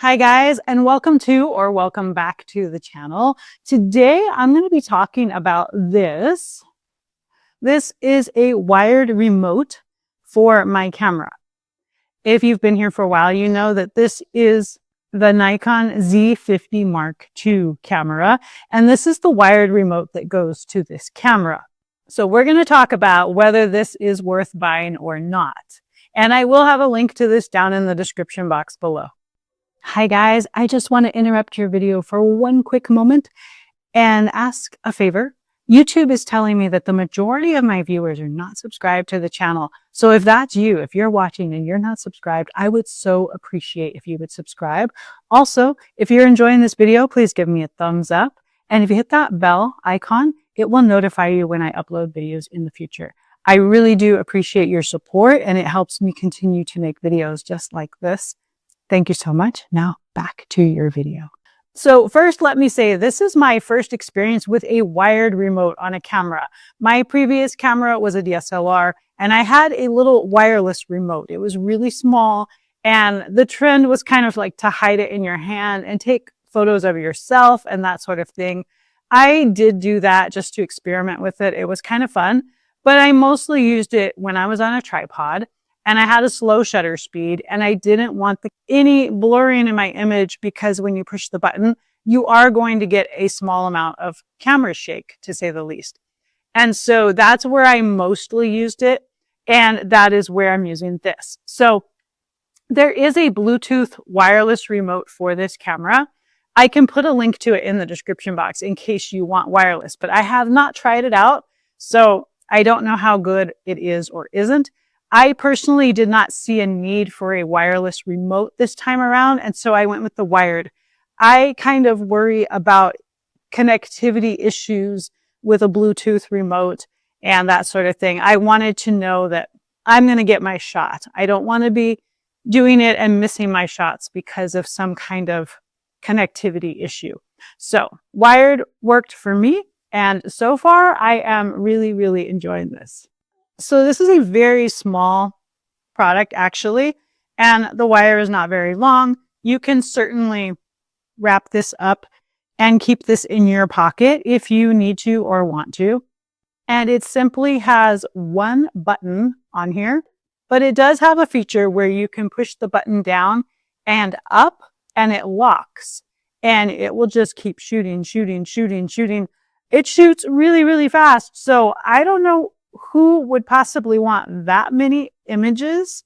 Hi guys, and welcome to or welcome back to the channel. Today I'm going to be talking about this. This is a wired remote for my camera. If you've been here for a while, you know that this is the Nikon Z50 Mark II camera, and this is the wired remote that goes to this camera. So we're going to talk about whether this is worth buying or not. And I will have a link to this down in the description box below. Hi guys, I just want to interrupt your video for one quick moment and ask a favor. YouTube is telling me that the majority of my viewers are not subscribed to the channel. So if that's you, if you're watching and you're not subscribed, I would so appreciate if you would subscribe. Also, if you're enjoying this video, please give me a thumbs up. And if you hit that bell icon, it will notify you when I upload videos in the future. I really do appreciate your support and it helps me continue to make videos just like this. Thank you so much. Now back to your video. So first, let me say this is my first experience with a wired remote on a camera. My previous camera was a DSLR and I had a little wireless remote. It was really small and the trend was kind of like to hide it in your hand and take photos of yourself and that sort of thing. I did do that just to experiment with it. It was kind of fun, but I mostly used it when I was on a tripod. And I had a slow shutter speed and I didn't want any blurring in my image because when you push the button, you are going to get a small amount of camera shake, to say the least. And so that's where I mostly used it. And that is where I'm using this. So there is a Bluetooth wireless remote for this camera. I can put a link to it in the description box in case you want wireless, but I have not tried it out. So I don't know how good it is or isn't. I personally did not see a need for a wireless remote this time around, and so I went with the wired. I kind of worry about connectivity issues with a Bluetooth remote and that sort of thing. I wanted to know that I'm going to get my shot. I don't want to be doing it and missing my shots because of some kind of connectivity issue. So wired worked for me, and so far I am really, really enjoying this. So this is a very small product actually, and the wire is not very long. You can certainly wrap this up and keep this in your pocket if you need to or want to. And it simply has one button on here, but it does have a feature where you can push the button down and up and it locks and it will just keep shooting, shooting, shooting, shooting. It shoots really, really fast. So I don't know who would possibly want that many images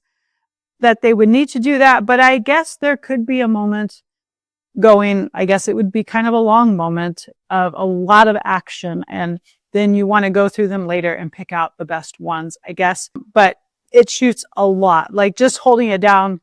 that they would need to do that. But I guess there could be a moment going, I guess it would be kind of a long moment of a lot of action. And then you want to go through them later and pick out the best ones, I guess. But it shoots a lot, like just holding it down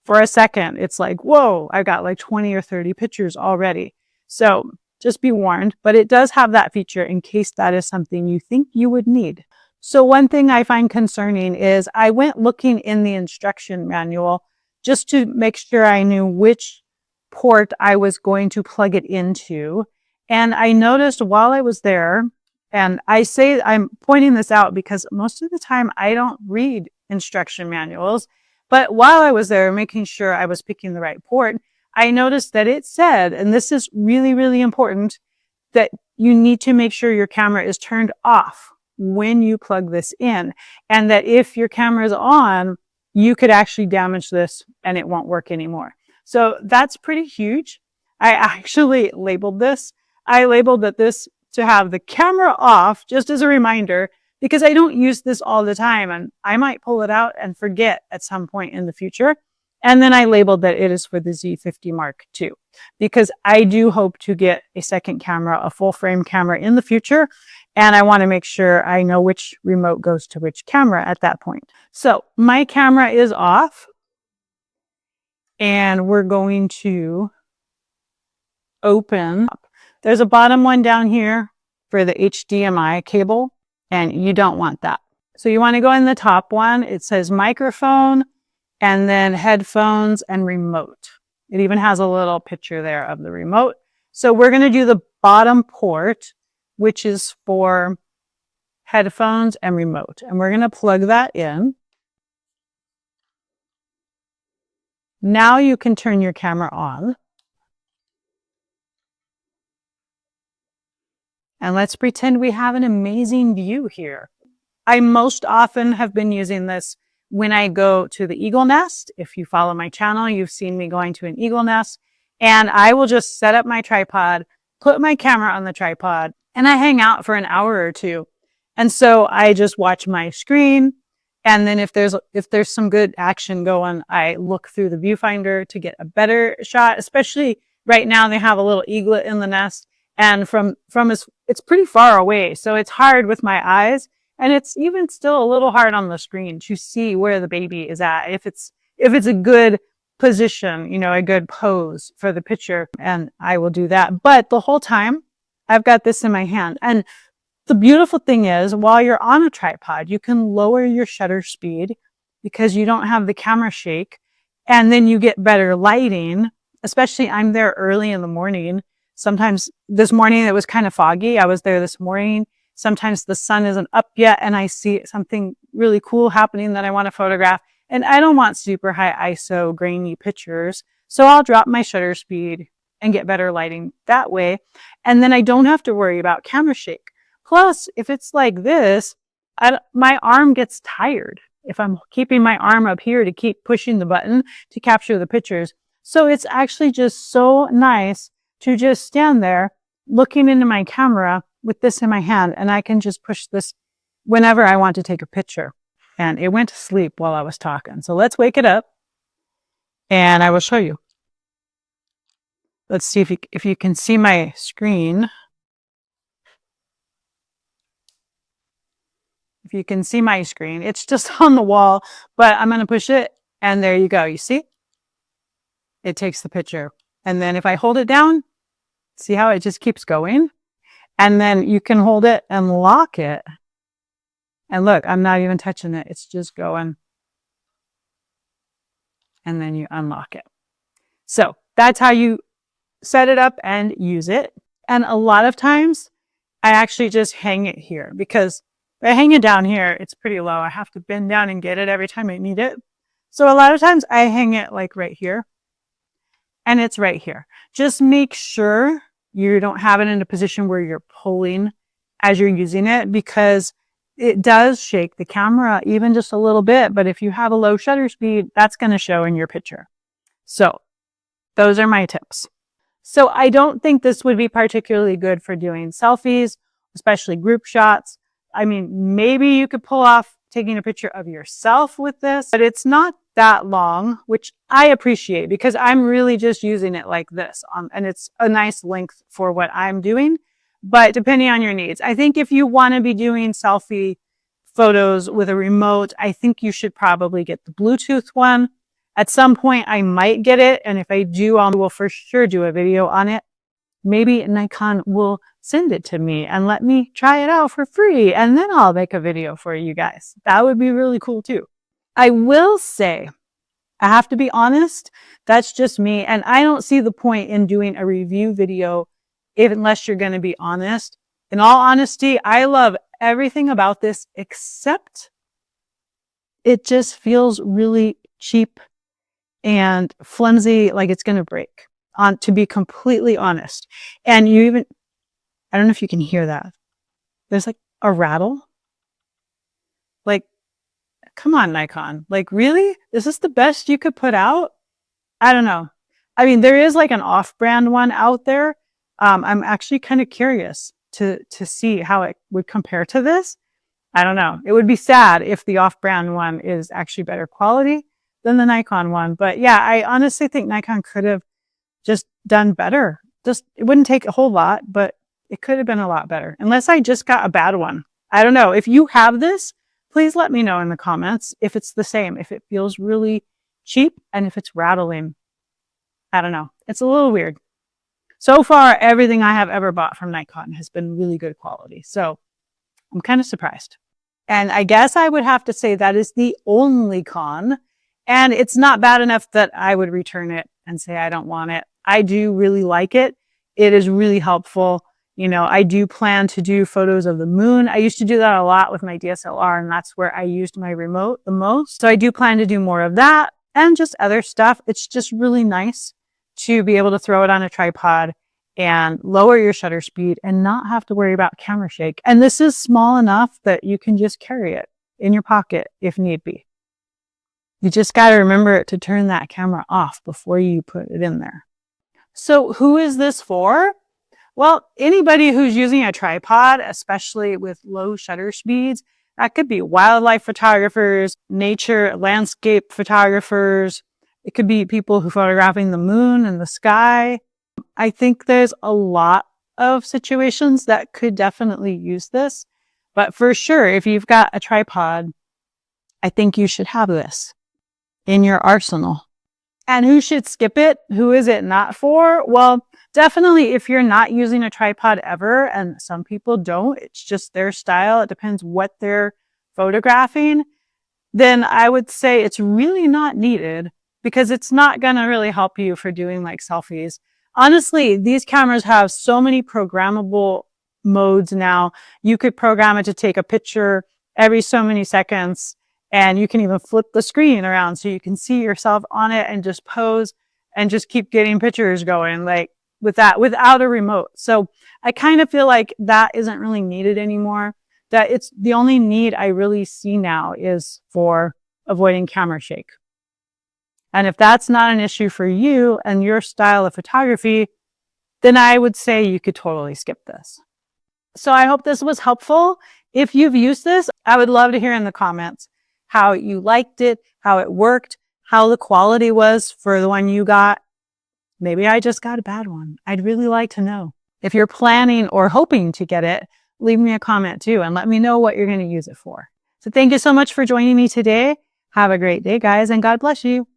for a second. It's like, whoa, I've got like 20 or 30 pictures already. So just be warned, but it does have that feature in case that is something you think you would need. So one thing I find concerning is I went looking in the instruction manual just to make sure I knew which port I was going to plug it into. And I noticed while I was there, and I'm pointing this out because most of the time I don't read instruction manuals, but while I was there making sure I was picking the right port, I noticed that it said, and this is really, really important, that you need to make sure your camera is turned off when you plug this in. And that if your camera is on, you could actually damage this and it won't work anymore. So that's pretty huge. I actually labeled this. I labeled this to have the camera off, just as a reminder, because I don't use this all the time and I might pull it out and forget at some point in the future. And then I labeled that it is for the Z50 Mark II because I do hope to get a second camera, a full frame camera in the future. And I want to make sure I know which remote goes to which camera at that point. So my camera is off and we're going to open up. There's a bottom one down here for the HDMI cable and you don't want that. So you want to go in the top one. It says microphone, and then headphones and remote. It even has a little picture there of the remote. So we're going to do the bottom port, which is for headphones and remote. And we're going to plug that in. Now you can turn your camera on. And let's pretend we have an amazing view here. I most often have been using this when I go to the eagle nest. If you follow my channel, you've seen me going to an eagle nest. And I will just set up my tripod, put my camera on the tripod, and I hang out for an hour or two. And so I just watch my screen. And then if there's some good action going, I look through the viewfinder to get a better shot, especially right now they have a little eaglet in the nest. And it's pretty far away. So it's hard with my eyes. And it's even still a little hard on the screen to see where the baby is at. If it's a good position, you know, a good pose for the picture, and I will do that. But the whole time I've got this in my hand. And the beautiful thing is, while you're on a tripod, you can lower your shutter speed because you don't have the camera shake. And then you get better lighting, especially I'm there early in the morning. Sometimes this morning it was kind of foggy. I was there this morning. Sometimes the sun isn't up yet and I see something really cool happening that I want to photograph. And I don't want super high ISO grainy pictures. So I'll drop my shutter speed and get better lighting that way. And then I don't have to worry about camera shake. Plus, if it's like this, my arm gets tired if I'm keeping my arm up here to keep pushing the button to capture the pictures. So it's actually just so nice to just stand there looking into my camera with this in my hand, and I can just push this whenever I want to take a picture. And it went to sleep while I was talking. So let's wake it up and I will show you. Let's see if you can see my screen. If you can see my screen, it's just on the wall, but I'm going to push it and there you go. You see? It takes the picture. And then if I hold it down, see how it just keeps going? And then you can hold it and lock it. And look, I'm not even touching it. It's just going. And then you unlock it. So that's how you set it up and use it. And a lot of times I actually just hang it here because if I hang it down here, it's pretty low. I have to bend down and get it every time I need it. So a lot of times I hang it like right here. And it's right here. Just make sure you don't have it in a position where you're pulling as you're using it, because it does shake the camera even just a little bit. But if you have a low shutter speed, that's going to show in your picture. So those are my tips. So I don't think this would be particularly good for doing selfies, especially group shots. I mean, maybe you could pull off taking a picture of yourself with this, but it's not that long, which I appreciate because I'm really just using it like this. And it's a nice length for what I'm doing, but depending on your needs. I think if you want to be doing selfie photos with a remote, I think you should probably get the Bluetooth one. At some point I might get it. And if I do, I will for sure do a video on it. Maybe Nikon will send it to me and let me try it out for free. And then I'll make a video for you guys. That would be really cool too. I will say, I have to be honest, that's just me. And I don't see the point in doing a review video unless you're going to be honest. In all honesty, I love everything about this except it just feels really cheap and flimsy, like it's going to break, to be completely honest. And I don't know if you can hear that. There's like a rattle. Like, come on, Nikon. Like, really? Is this the best you could put out? I don't know. I mean, there is like an off-brand one out there. I'm actually kind of curious to see how it would compare to this. I don't know. It would be sad if the off-brand one is actually better quality than the Nikon one. But yeah, I honestly think Nikon could have just done better. It wouldn't take a whole lot, but it could have been a lot better. Unless I just got a bad one. I don't know. If you have this, please let me know in the comments if it's the same, if it feels really cheap and if it's rattling. I don't know. It's a little weird. So far, everything I have ever bought from Nikon has been really good quality. So I'm kind of surprised. And I guess I would have to say that is the only con. And it's not bad enough that I would return it and say I don't want it. I do really like it. It is really helpful. You know, I do plan to do photos of the moon. I used to do that a lot with my DSLR, and that's where I used my remote the most. So I do plan to do more of that. and just other stuff. It's just really nice to be able to throw it on a tripod and lower your shutter speed and not have to worry about camera shake. And this is small enough that you can just carry it in your pocket if need be. You just got to remember to turn that camera off before you put it in there. So who is this for? Well, anybody who's using a tripod, especially with low shutter speeds, that could be wildlife photographers, nature, landscape photographers. It could be people who are photographing the moon and the sky. I think there's a lot of situations that could definitely use this. But for sure, if you've got a tripod, I think you should have this in your arsenal. And who should skip it? Who is it not for? Well, definitely if you're not using a tripod ever, and some people don't, it's just their style. It depends what they're photographing. Then I would say it's really not needed because it's not going to really help you for doing like selfies. Honestly, these cameras have so many programmable modes now. You could program it to take a picture every so many seconds. And you can even flip the screen around so you can see yourself on it and just pose and just keep getting pictures going like without a remote. So I kind of feel like that isn't really needed anymore. That it's the only need I really see now is for avoiding camera shake. And if that's not an issue for you and your style of photography, then I would say you could totally skip this. So I hope this was helpful. If you've used this, I would love to hear in the comments how you liked it, how it worked, how the quality was for the one you got. Maybe I just got a bad one. I'd really like to know. If you're planning or hoping to get it, leave me a comment too and let me know what you're going to use it for. So thank you so much for joining me today. Have a great day, guys, and God bless you.